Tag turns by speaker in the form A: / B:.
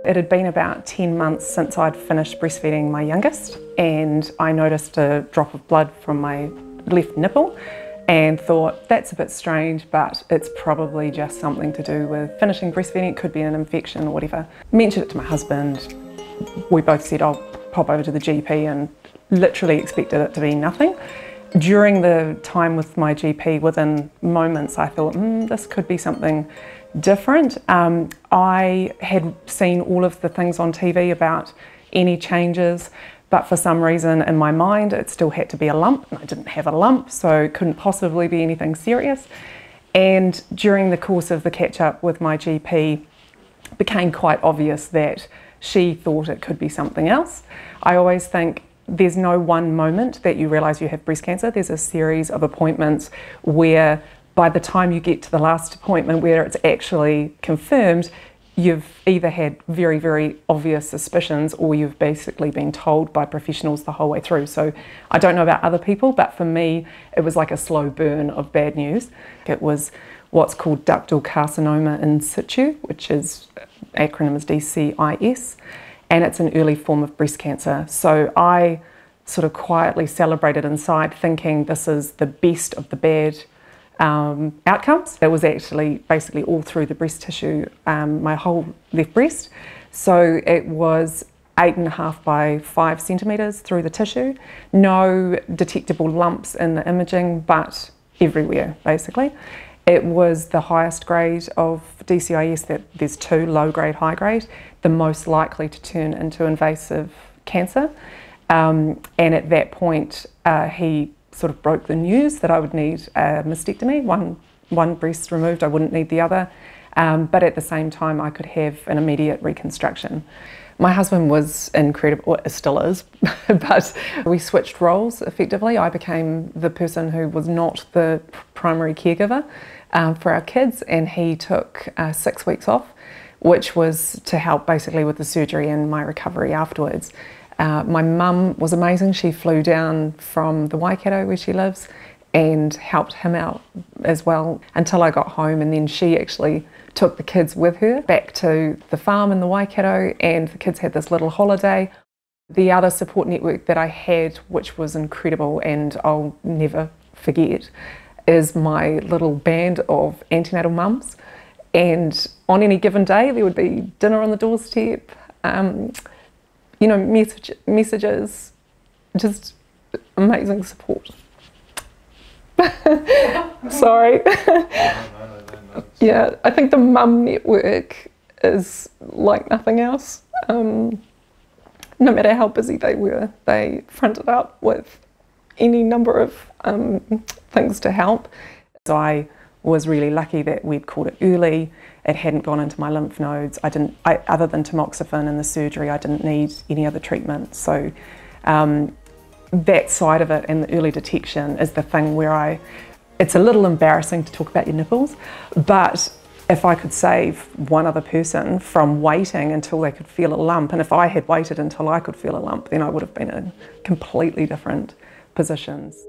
A: It had been about 10 months since I'd finished breastfeeding my youngest, and I noticed a drop of blood from my left nipple and thought, that's a bit strange, but it's probably just something to do with finishing breastfeeding. It could be an infection or whatever. Mentioned it to my husband. We both said, I'll pop over to the GP, and literally expected it to be nothing. During the time with my GP, within moments, I thought, this could be something different. I had seen all of the things on TV about any changes, but for some reason in my mind it still had to be a lump, and I didn't have a lump, so it couldn't possibly be anything serious. And during the course of the catch-up with my GP, it became quite obvious that she thought it could be something else. I always think there's no one moment that you realise you have breast cancer. There's a series of appointments where by the time you get to the last appointment where it's actually confirmed, you've either had very, very obvious suspicions, or you've basically been told by professionals the whole way through. So I don't know about other people, but for me, it was like a slow burn of bad news. It was what's called ductal carcinoma in situ, which is, acronym is DCIS, and it's an early form of breast cancer. So I sort of quietly celebrated inside, thinking this is the best of the bad outcomes. It was actually basically all through the breast tissue, my whole left breast. So it was 8.5 by 5 centimetres through the tissue. No detectable lumps in the imaging, but everywhere basically. It was the highest grade of DCIS. That there's two, low grade, high grade, the most likely to turn into invasive cancer. And at that point, he sort of broke the news that I would need a mastectomy, one breast removed, I wouldn't need the other, but at the same time I could have an immediate reconstruction. My husband was incredible, or still is, but we switched roles effectively. I became the person who was not the primary caregiver for our kids, and he took 6 weeks off, which was to help basically with the surgery and my recovery afterwards. My mum was amazing. She flew down from the Waikato where she lives and helped him out as well until I got home, and then she actually took the kids with her back to the farm in the Waikato, and the kids had this little holiday. The other support network that I had, which was incredible and I'll never forget, is my little band of antenatal mums, and on any given day there would be dinner on the doorstep, you know, messages, just amazing support. Sorry. No. Yeah, I think the mum network is like nothing else. No matter how busy they were, they fronted up with any number of things to help. So I was really lucky that we'd caught it early. It hadn't gone into my lymph nodes. Other than tamoxifen and the surgery, I didn't need any other treatment. So that side of it and the early detection is the thing where it's a little embarrassing to talk about your nipples, but if I could save one other person from waiting until they could feel a lump, and if I had waited until I could feel a lump, then I would have been in completely different positions.